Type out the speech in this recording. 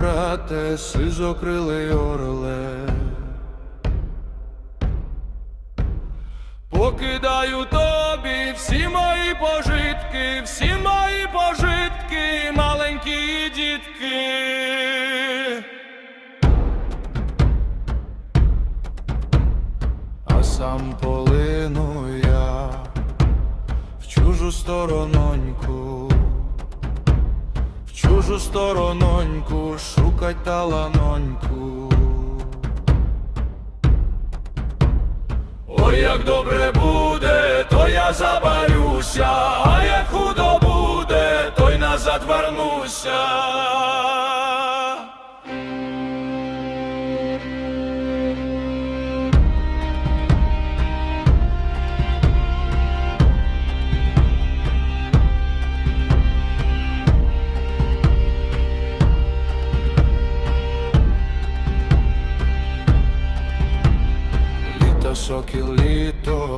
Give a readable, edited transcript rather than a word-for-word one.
брате, сизокрилий орле. Покидаю тобі всі мої пожитки, всі мої пожитки, маленькі дітки. А сам полину я в чужу сторононьку, в чужу сторононьку, шукать таланоньку. Ой, як добре буде, то я забарюся, а як худо буде, то й назад вернуся. Літо, сокіл, літо.